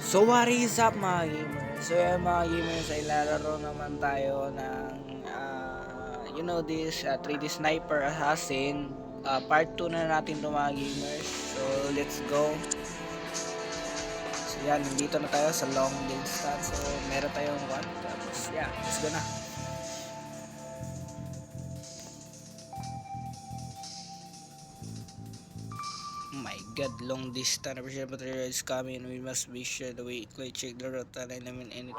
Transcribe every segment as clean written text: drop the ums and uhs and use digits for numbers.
So what is up mga gamers? So yan mga gamers ay lalaro naman tayo ng this 3D Sniper Assassin part 2 na natin to mga gamers. So let's go. So yan, nandito na tayo sa long distance. So meron tayong one. Tapos yeah, let's go na. Oh my god, long distance pressure material is coming. We must be sure the way check the route and eliminate anything.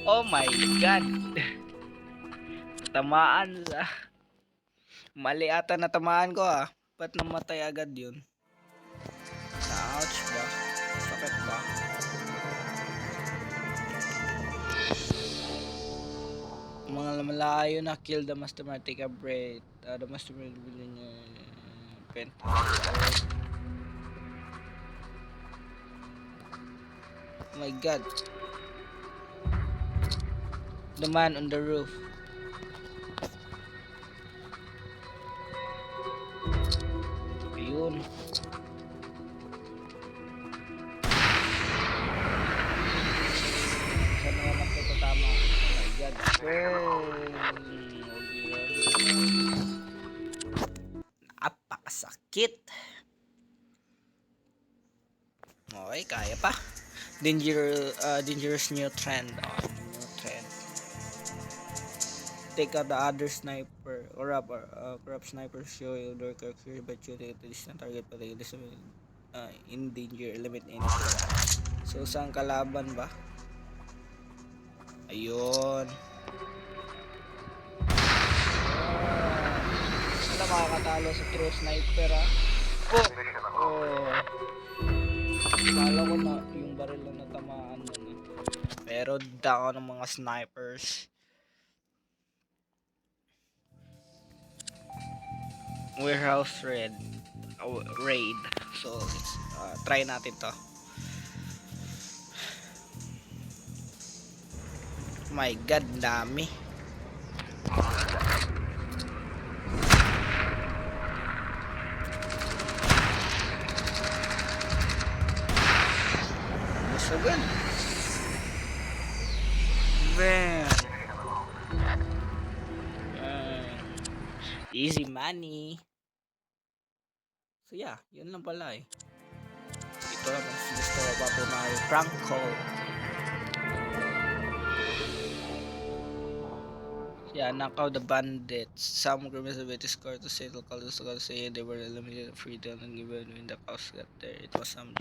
Oh my god. Tamaan sa mali ata na tamaan ko ah. Ba't namatay agad yun? Ouch ba? Sakit ba? Mga malayo na kill the mastermind, take a break. The mastermind bilhin niya pen. Oh my god. The man on the roof. Ayun. Saan naman magtatama? Oh my god. Napakasakit. Okay, kaya pa. Dangerous new trend. New trend. Take out the other sniper or corrupt sniper show you door character but shooting at the distant target but this in danger eliminate any. So saan kalaban ba? Ayun. Sila makakatalo sa true sniper ah. Oh. Kala ko na yung baril na natamaan nun eh. Pero down ng mga snipers. Warehouse raid. So let's try natin to. My god, dami. So good. Man. Easy money. So yeah, yun lang pala eh. Ito lang ang gusto ko pa po na prank call. Yeah, knock out the bandits. Some criminals have been scored to settle calls to say they were eliminated freedom and given when the cops got there. It was some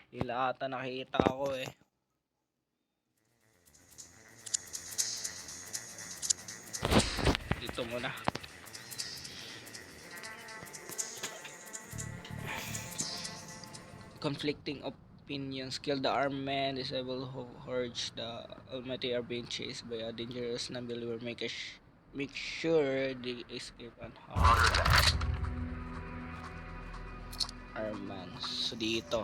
Ila ata nakita ako eh. Dito muna. Conflicting opinions. Kill the armed man. Disable hordes. The almighty are being chased by a dangerous non-believer. Make sure they escape unharmed. Armed man. So dito.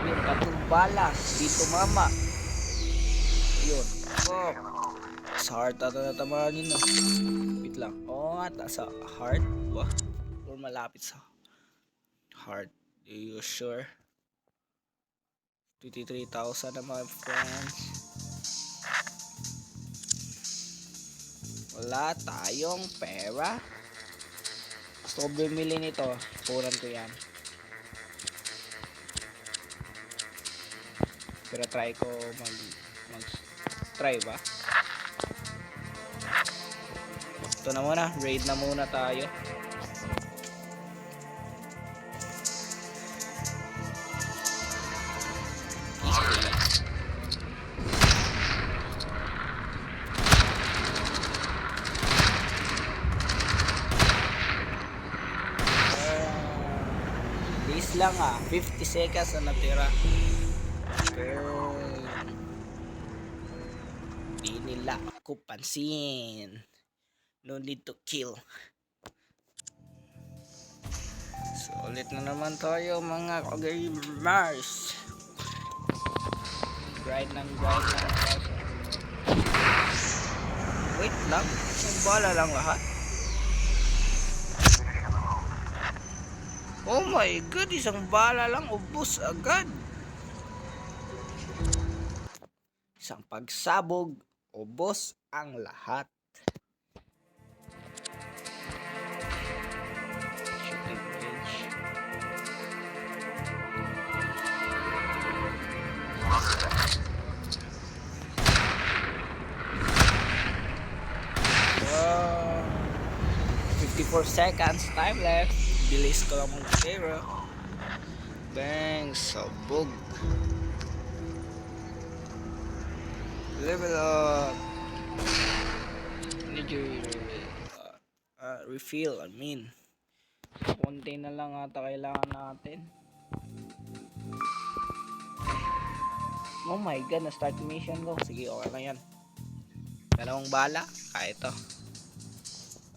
Yun, katong balas dito mama. Yun. Oh. Sa heart ata natamaan yun no. Wait lang. Oo nga, sa heart ba? Or malapit sa heart. Are you sure? 23,000 na mga friends. Wala tayong pera. Gusto ko bumili nito. Punan ko yan. Pero try ko mag-try ba? Ito na muna. Raid na muna tayo. seconds lang 50 seconds na natira. Di nila ako pansin. No need to kill. So ulit na naman tayo mga ka-gamers. Grind lang. Wait lang. Isang bala lang lahat. Oh my god, isang bala lang, ubos agad. Isang pagsabog, ubos ang lahat. Shooting range. Wow. 54 seconds, time left. Bilis ko lang mag-zero. Bang, sabog. Level up. Need your refill, I mean. Konti na lang ata kailangan natin. Oh my god, na-start mission ko. Sige, okay lang yan. Dalawang bala, kaya ito.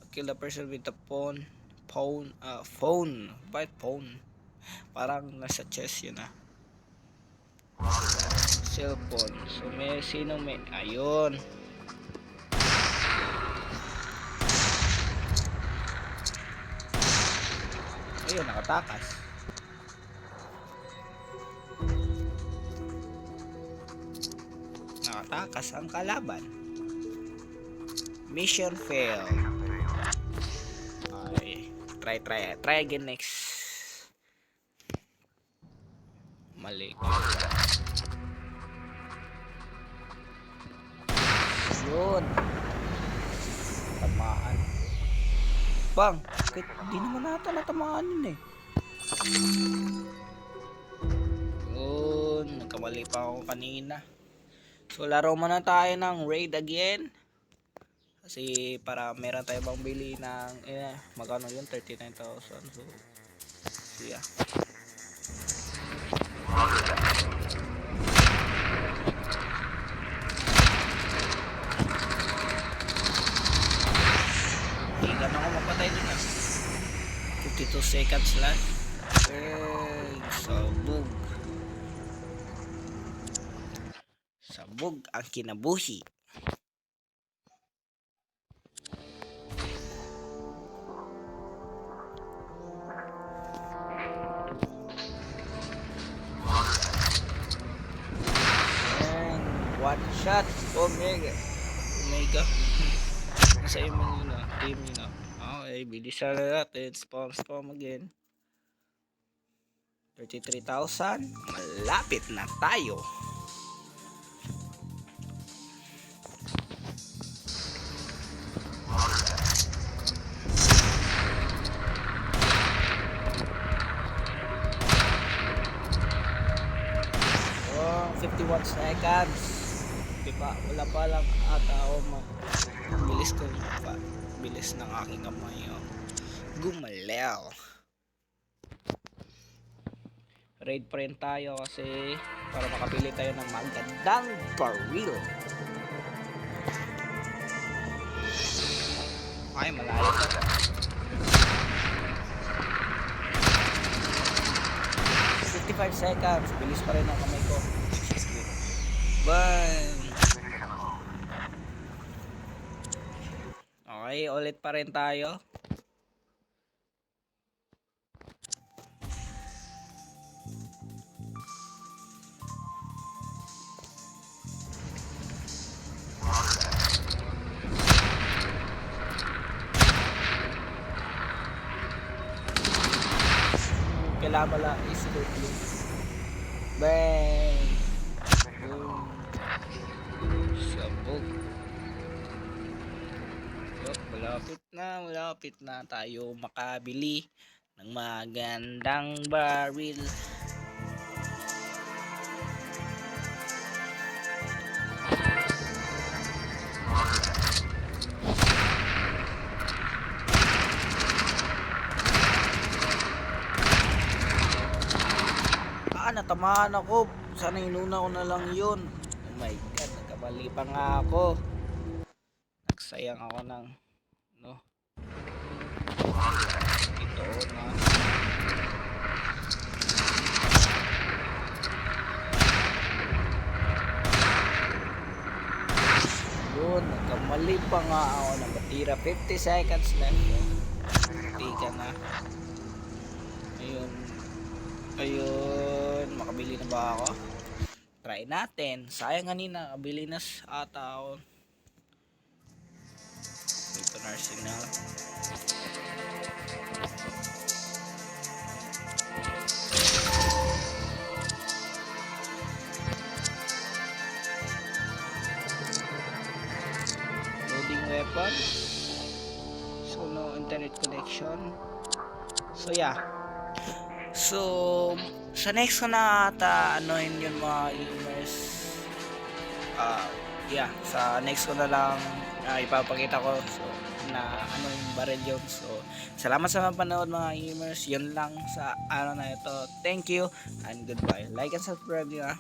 Kill the person with the phone. Bakit phone? Parang nasa chest yun cellphone. So may sino may ayun. Ayun, nakatakas. Nakatakas ang kalaban. Mission failed. Try again next. Mali. Yun. Tamaan. Bang, di naman nata natamaan yun Yun, nagkamali pa ako kanina. So laro muna tayo ng raid again. Kasi para meron tayo bang bili ng magkano yun, 39,000. So yeah. Ilan ako mapatay dun 52 seconds lang. Sabog ang kinabuhi. One shot, Omega. Nasa yung mga team yun Okay, bilisan na natin. Spawn again. 33,000. Malapit na tayo. Oh, 51 seconds. Diba? Wala pa lang ata bilis ko pa. Bilis ng aking kamay. Gumalaw. Raid pa rin tayo kasi para makapili tayo ng magandang barrel. Ay, malayo pa. 55 seconds. Bilis pa rin ang kamay ko. Bang! Okay, ulit pa rin tayo. Kailangan pala i-scope yun. Bang! Sabog. Malapit na tayo makabili ng magandang barrel. natatamaan ako. Sana inuna ko na lang yun. Oh my god, nagkamali pa nga ako. Nagsayang ako ng, no? Ito na. Yun, nagkamali pa nga ako ng batira. 50 seconds left. Hindi ka na. Ayun. Ayun. Makabili na ba ako? Try natin. Sayang kanina. Kabili na ata ako. Ito na arsenal. Loading weapon. So no internet connection. So yeah. So sa next ko na ata anoin yun mga gamers. Yeah, sa next ko na lang ipapakita ko so na ano yung barrel yun. So salamat sa mga panood mga gamers. Yun lang sa araw na ito. Thank you and goodbye. Like and subscribe nyo.